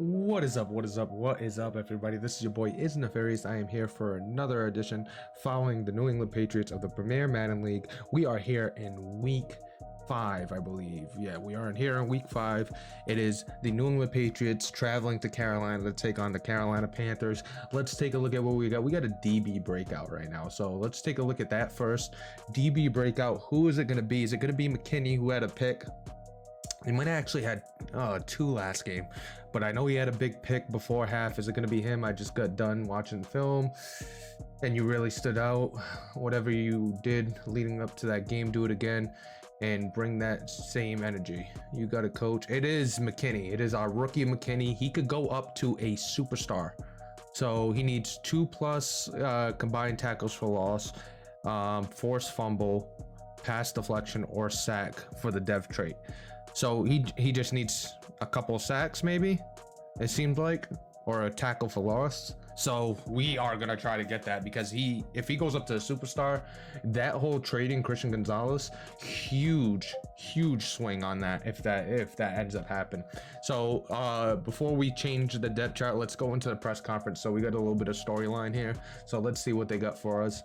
What is up? What is up? What is up, everybody? This is your boy Is Nefarious. I am here for another edition following the New England Patriots of the Premier Madden League. We are here in week 5, I believe. Yeah, we are here in week 5. It is the New England Patriots traveling to Carolina to take on the Carolina Panthers. Let's take a look at what we got. We got a DB breakout right now. So let's take a look at that first. DB breakout. Who is it going to be? Is it going to be McKinney, who had a pick? He might have actually had 2 last game, but I know he had a big pick before half. Is it going to be him? I just got done watching the film and you really stood out. Whatever you did leading up to that game, do it again and bring that same energy. You got a coach. It is McKinney. It is our rookie McKinney. He could go up to a superstar. So he needs 2+ combined tackles for loss, forced fumble, pass deflection, or sack for the dev trait. So he just needs a couple sacks, maybe, it seems like, or a tackle for loss. So we are gonna try to get that, because if he goes up to a superstar, that whole trading Christian Gonzalez, huge swing on that if that ends up happening. So before we change the depth chart, let's go into the press conference. So we got a little bit of storyline here, so let's see what they got for us.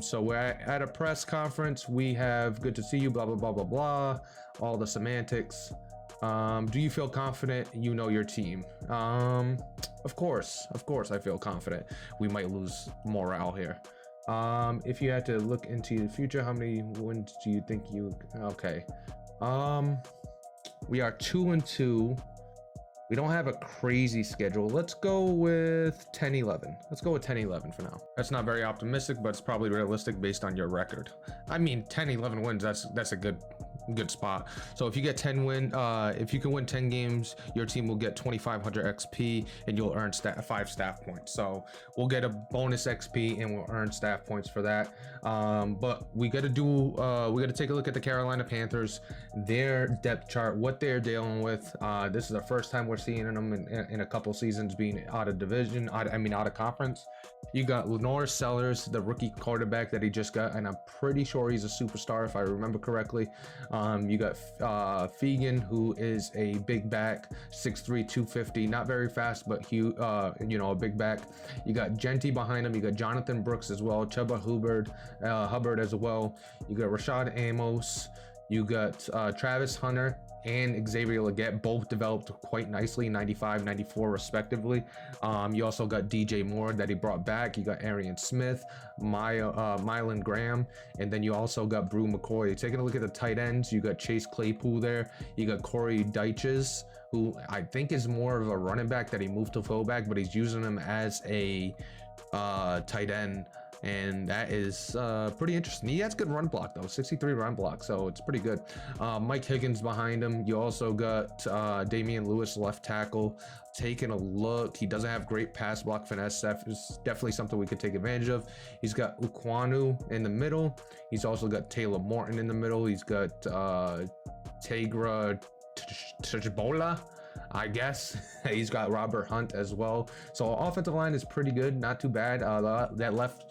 So we're at a press conference. We have good to see you, blah blah blah blah blah, all the semantics. Do you feel confident you know your team? Of course I feel confident. We might lose morale here. If you had to look into the future, how many wins do you think you okay? We are 2-2. We don't have a crazy schedule. Let's go with 10-11. Let's go with 10-11 for now. That's not very optimistic, but it's probably realistic based on your record. I mean, 10-11 wins, that's a good spot. So if you get 10 win, if you can win 10 games, your team will get 2,500 XP and you'll earn 5 staff points. So we'll get a bonus XP and we'll earn staff points for that. But we got to take a look at the Carolina Panthers, their depth chart, what they're dealing with. This is the first time we're seeing them in a couple seasons being out of division, out of conference. You got Lenore Sellers, the rookie quarterback that he just got, and I'm pretty sure he's a superstar if I remember correctly. You got Fegan, who is a big back, 6'3", 250, not very fast, but a big back. You got Genty behind him. You got Jonathan Brooks as well, Chuba Hubbard as well. You got Rashad Amos. You got Travis Hunter and Xavier Legette, both developed quite nicely, 95, 94 respectively. You also got DJ Moore that he brought back. You got Arian Smith, Mylan Graham, and then you also got Brew McCoy. Taking a look at the tight ends, you got Chase Claypool there. You got Corey Dyches, who I think is more of a running back that he moved to fullback, but he's using him as a tight end. And that is pretty interesting. He has good run block though, 63 run block, so it's pretty good. Mike Higgins behind him. You also got Damian Lewis, left tackle. Taking a look, he doesn't have great pass block finesse. That is definitely something we could take advantage of. He's got Ukwanu in the middle. He's also got Taylor Morton in the middle. He's got Tegra Tchbola, I guess. He's got Robert Hunt as well. So offensive line is pretty good, not too bad. That left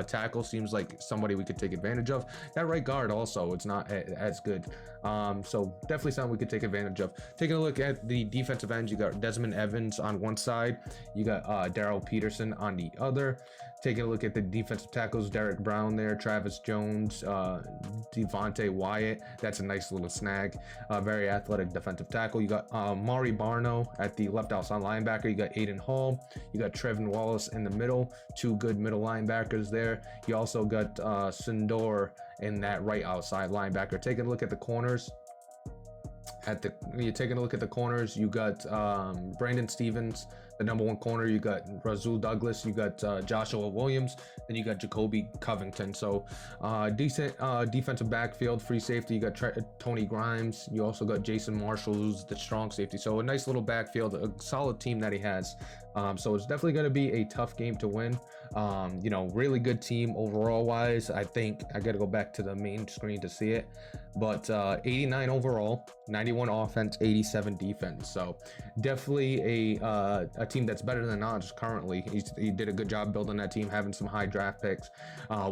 tackle seems like somebody we could take advantage of. That right guard also, it's not as good. So definitely something we could take advantage of. Taking a look at the defensive ends, you got Desmond Evans on one side, you got Daryl Peterson on the other. Taking a look at the defensive tackles, Derek Brown there, Travis Jones, Devontae Wyatt. That's a nice little snag. Very athletic defensive tackle. You got Maury Barno at the left outside linebacker. You got Aiden Hall. You got Trevin Wallace in the middle. 2 good middle linebackers there. You also got Sindor in that right outside linebacker. Taking a look at the corners. You're taking a look at the corners, you got Brandon Stevens, the #1 corner. You got Razul Douglas. You got Joshua Williams. Then you got Jacoby Covington. So decent defensive backfield. Free safety, you got Tony Grimes. You also got Jason Marshall, who's the strong safety. So a nice little backfield, a solid team that he has. So it's definitely going to be a tough game to win. Really good team overall wise. I think I got to go back to the main screen to see it, but 89 overall, 91 offense, 87 defense. So definitely a team that's better than us currently. He did a good job building that team, having some high draft picks.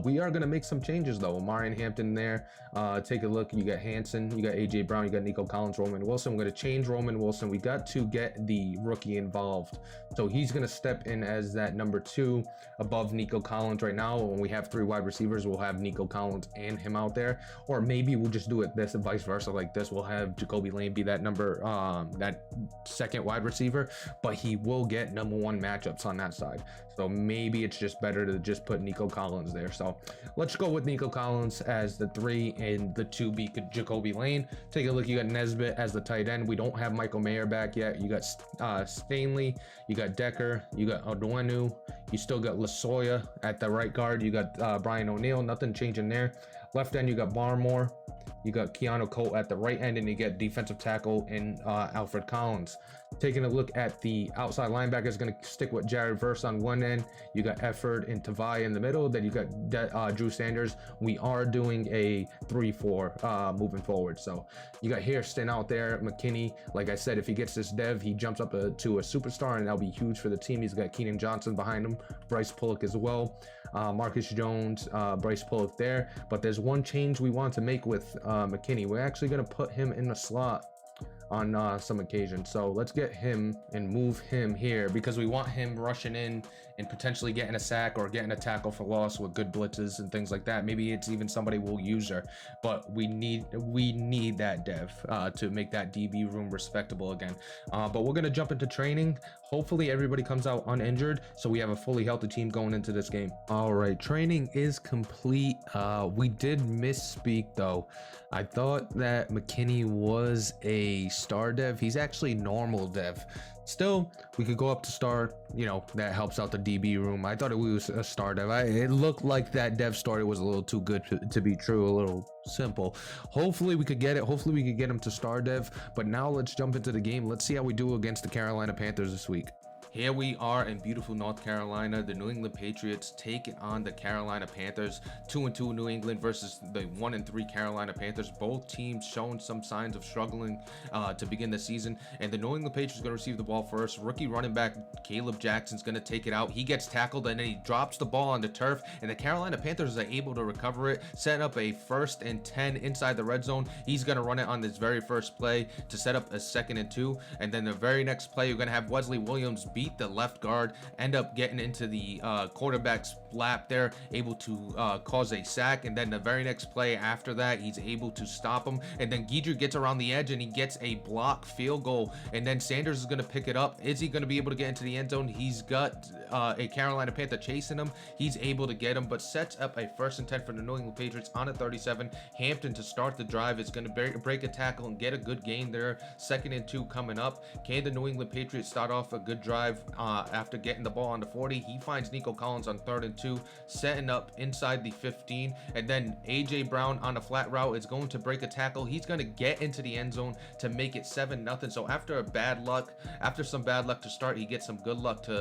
We are going to make some changes though. Omari and Hampton there. Take a look. You got Hanson, you got AJ Brown, you got Nico Collins, Roman Wilson. We're going to change Roman Wilson. We got to get the rookie involved. So he's going to step in as that number 2 above Nico Collins right now. When we have 3 wide receivers, we'll have Nico Collins and him out there. Or maybe we'll just do it this and vice versa like this. We'll have Jacoby Lane be that that second wide receiver, but he will get number 1 matchups on that side. So maybe it's just better to just put Nico Collins there. So let's go with Nico Collins as the 3 and the 2 be Jacoby Lane. Take a look. You got Nesbitt as the tight end. We don't have Michael Mayer back yet. You got Stanley, you got Decker, you got Odwenu, you still got Lasoya at the right guard. You got Brian O'Neill. Nothing changing there. Left end, you got Barmore. You got Keanu Colt at the right end, and you get defensive tackle in Alfred Collins. Taking a look at the outside linebackers, going to stick with Jared Verse on one end. You got Efford and Tavai in the middle. Then you got Drew Sanders. We are doing a 3-4 moving forward. So you got Hairston out there. McKinney, like I said, if he gets this dev, he jumps up to a superstar, and that'll be huge for the team. He's got Keenan Johnson behind him, Bryce Pullock as well. Marcus Jones, Bryce Pullock there. But there's one change we want to make with McKinney. We're actually going to put him in the slot on some occasions. So let's get him and move him here because we want him rushing in and potentially getting a sack or getting a tackle for loss with good blitzes and things like that. Maybe it's even somebody we'll use her, but we need that dev to make that DB room respectable again. But we're gonna jump into training. Hopefully everybody comes out uninjured, so we have a fully healthy team going into this game. All right, training is complete. We did misspeak though. I thought that McKinney was a star dev. He's actually normal dev. Still, we could go up to star, you know, that helps out the DB room. I thought it was a star dev. It looked like that dev story was a little too good to be true, a little simple. Hopefully we could get it. Hopefully we could get him to star dev. But now let's jump into the game. Let's see how we do against the Carolina Panthers this week. Here we are in beautiful North Carolina. The New England Patriots taking on the Carolina Panthers. 2-2 New England versus the 1-3 Carolina Panthers. Both teams showing some signs of struggling to begin the season. And the New England Patriots going to receive the ball first. Rookie running back Caleb Jackson's going to take it out. He gets tackled and then he drops the ball on the turf. And the Carolina Panthers are able to recover it, setting up a 1st and 10 inside the red zone. He's going to run it on this very first play to set up a 2nd and 2. And then the very next play, you're going to have Wesley Williams beat the left guard, end up getting into the quarterback's lap there, able to cause a sack. And then the very next play after that, he's able to stop him. And then Guidry gets around the edge and he gets a block field goal. And then Sanders is going to pick it up. Is he going to be able to get into the end zone? He's got a Carolina Panther chasing him. He's able to get him, but sets up a 1st and 10 for the New England Patriots on a 37. Hampton to start the drive is going to break a tackle and get a good gain there. 2nd and 2 coming up. Can the New England Patriots start off a good drive after getting the ball on the 40? He finds Nico Collins on 3rd and 2, setting up inside the 15. And then AJ Brown on a flat route is going to break a tackle. He's going to get into the end zone to make it 7-0. So after some bad luck to start, he gets some good luck to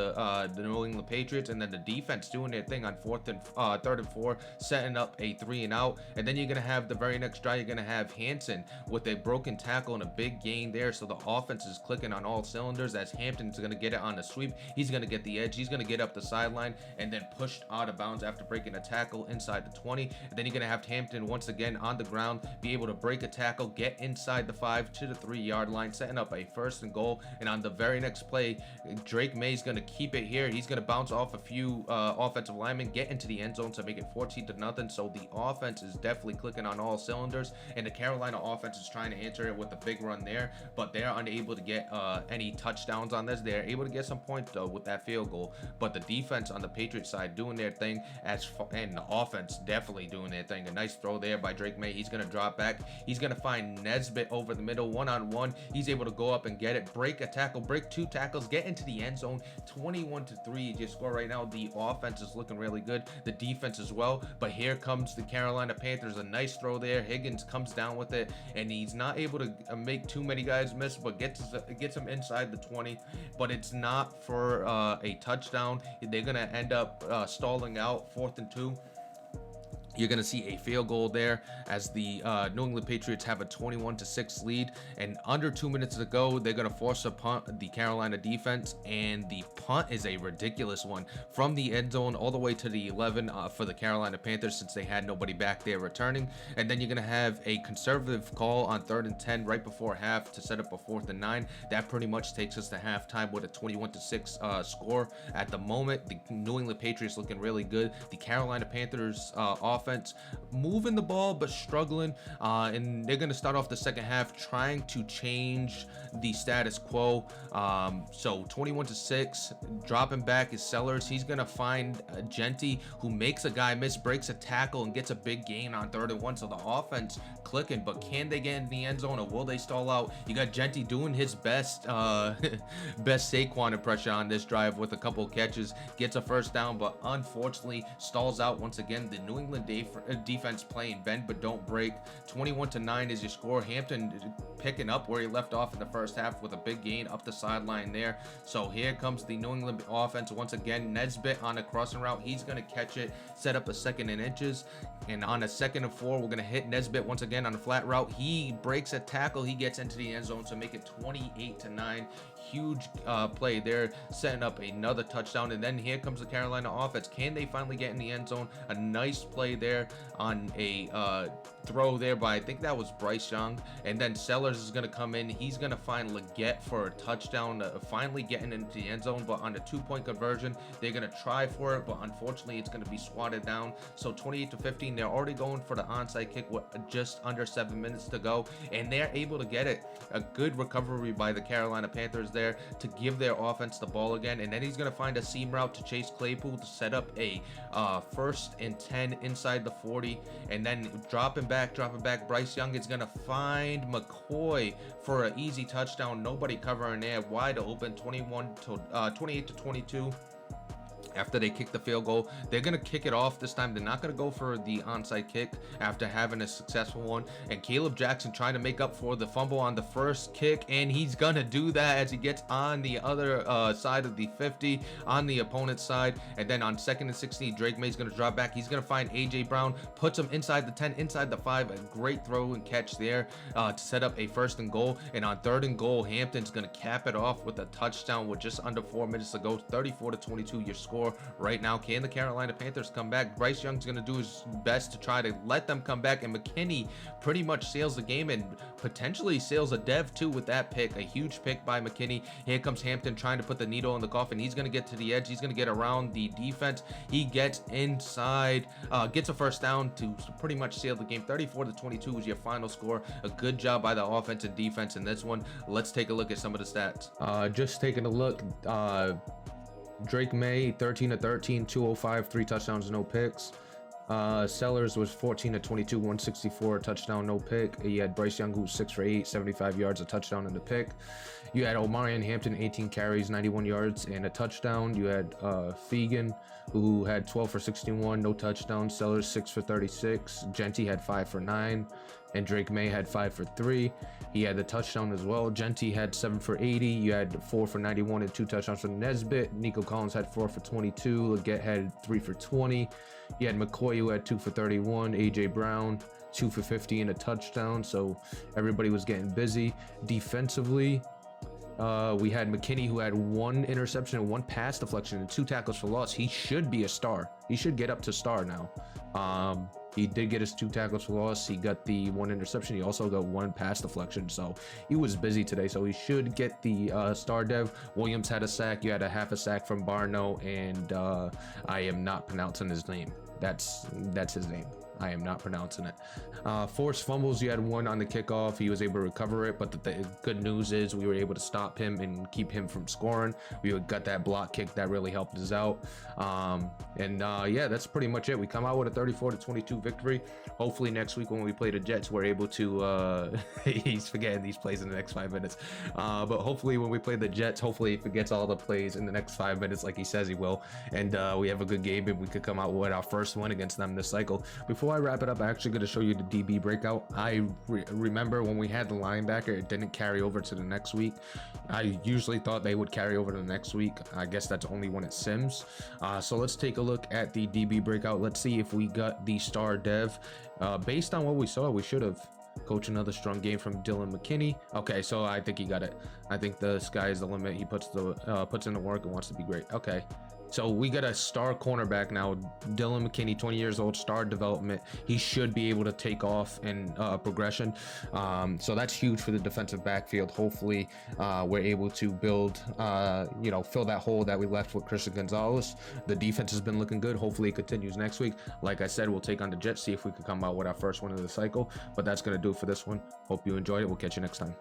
the New England Patriots. And then the defense doing their thing on 3rd and 4, setting up a 3 and out. And then you're going to have the very next drive, you're going to have Hanson with a broken tackle and a big gain there. So the offense is clicking on all cylinders as Hampton's going to get it on the sweep. He's going to get the edge. He's going to get up the sideline and then pushed out of bounds after breaking a tackle inside the 20. And then you're going to have Hampton once again on the ground, be able to break a tackle, get inside the 5 to the 3-yard line, setting up a 1st and goal. And on the very next play, Drake May's going to keep it here. He's going to bounce off a few offensive linemen, get into the end zone to make it 14-0. So the offense is definitely clicking on all cylinders, and the Carolina offense is trying to answer it with a big run there, but they're unable to get any touchdowns on this. They're able to get some points though with that field goal, but the defense on the Patriots side doing their thing, and the offense definitely doing their thing. A nice throw there by Drake May. He's going to drop back. He's going to find Nesbitt over the middle, one-on-one. He's able to go up and get it, break a tackle, break 2 tackles, get into the end zone. 21-3 just score right now. The offense is looking really good, the defense as well. But here comes the Carolina Panthers. A nice throw there. Higgins comes down with it, and he's not able to make too many guys miss, but gets him inside the 20. But it's not for a touchdown. They're gonna end up stalling out 4th and 2. You're going to see a field goal there as the New England Patriots have a 21-6 lead, and under 2 minutes to go, they're going to force a punt, the Carolina defense, and the punt is a ridiculous one from the end zone all the way to the 11 for the Carolina Panthers, since they had nobody back there returning. And then you're going to have a conservative call on 3rd and 10 right before half to set up a 4th and 9. That pretty much takes us to halftime with a 21-6 score. At the moment, the New England Patriots looking really good. The Carolina Panthers offense moving the ball but struggling, and they're going to start off the second half trying to change the status quo. So 21-6, dropping back is Sellers. He's going to find Genty, who makes a guy miss, breaks a tackle, and gets a big gain on 3rd and 1. So the offense clicking, but can they get in the end zone or will they stall out? You got Genty doing his best best Saquon impression on this drive with a couple of catches, gets a first down, but unfortunately stalls out once again. The New England defense playing bend but don't break. 21-9 is your score. Hampton picking up where he left off in the first half with a big gain up the sideline there. So here comes the New England offense once again. Nesbitt on a crossing route, he's going to catch it, set up a 2nd and inches, and on a 2nd and 4, we're going to hit Nesbitt once again on a flat route. He breaks a tackle, he gets into the end zone to make it 28-9. Huge play there, setting up another touchdown. And then here comes the Carolina offense. Can they finally get in the end zone? A nice play there on a throw there by, I think that was Bryce Young. And then Sellers is going to come in. He's going to find Leggett for a touchdown, finally getting into the end zone. But on a 2-point conversion, they're going to try for it, but unfortunately it's going to be swatted down. So 28-15, they're already going for the onside kick with just under 7 minutes to go, and they're able to get it. A good recovery by the Carolina Panthers there to give their offense the ball again. And then he's going to find a seam route to Chase Claypool to set up a 1st and 10 inside the 40. And then dropping back, Bryce Young is going to find McCoy for an easy touchdown. Nobody covering there, wide open, 28-22. After they kick the field goal, they're going to kick it off this time. They're not going to go for the onside kick after having a successful one. And Caleb Jackson trying to make up for the fumble on the first kick, and he's going to do that as he gets on the other side of the 50 on the opponent's side. And then on 2nd and 16, Drake May's going to drop back. He's going to find AJ Brown, puts him inside the 10, inside the 5. A great throw and catch there to set up a 1st and goal. And on 3rd and goal, Hampton's going to cap it off with a touchdown with just under 4 minutes to go. 34-22 your score right now. Can the Carolina Panthers come back? Bryce Young's going to do his best to try to let them come back, and McKinney pretty much sails the game and potentially sails a dev too with that pick. A huge pick by McKinney. Here comes Hampton trying to put the needle in the coffin. He's going to get to the edge. He's going to get around the defense. He gets inside, gets a first down to pretty much seal the game. 34-22 is your final score. A good job by the offense and defense in this one. Let's take a look at some of the stats. Just taking a look, Drake May 13-13, 205, 3 touchdowns, no picks. Sellers was 14-22, 164, touchdown, no pick. You had Bryce Young, who was 6 for 8, 75 yards, a touchdown and a pick. You had Omarion Hampton, 18 carries, 91 yards and a touchdown. You had Fegan, who had 12 for 61, no touchdowns. Sellers 6 for 36. Genty had 5 for 9, and Drake May had 5 for 3. He had the touchdown as well. Genty had 7 for 80. You had 4 for 91 and 2 touchdowns from Nesbitt. Nico Collins had 4 for 22. Leggett had 3 for 20. You had McCoy, who had 2 for 31. AJ Brown 2 for 50 and a touchdown. So everybody was getting busy. Defensively, we had McKinney, who had 1 interception and 1 pass deflection and 2 tackles for loss. He should be a star. He should get up to star now. He did get his 2 tackles for loss. He got the 1 interception. He also got 1 pass deflection. So he was busy today. So he should get the star dev. Williams had a sack. You had a half a sack from Barno, and I am not pronouncing his name. That's his name. I am not pronouncing it. Forced fumbles, you had 1 on the kickoff. He was able to recover it, but the good news is we were able to stop him and keep him from scoring. We got that block kick that really helped us out. Yeah, that's pretty much it. We come out with a 34-22 victory. Hopefully next week when we play the Jets, we're able to he's forgetting these plays in the next 5 minutes. But hopefully when we play the Jets, hopefully he forgets all the plays in the next 5 minutes like he says he will. And we have a good game and we could come out with our first win against them this cycle. Before before I wrap it up, I'm actually going to show you the DB breakout. I remember when we had the linebacker, it didn't carry over to the next week. I usually thought they would carry over to the next week. I guess that's only when it sims. So let's take a look at the DB breakout. Let's see if we got the star dev. Based on what we saw, we should have. Coach, another strong game from Dylan McKinney. Okay, so I think he got it. I think the sky is the limit. He puts in the work and wants to be great. Okay, so we got a star cornerback now. Dylan McKinney, 20 years old, star development. He should be able to take off in progression. So that's huge for the defensive backfield. Hopefully, we're able to build, fill that hole that we left with Christian Gonzalez. The defense has been looking good. Hopefully, it continues next week. Like I said, we'll take on the Jets, see if we can come out with our first win of the cycle. But that's going to do it for this one. Hope you enjoyed it. We'll catch you next time.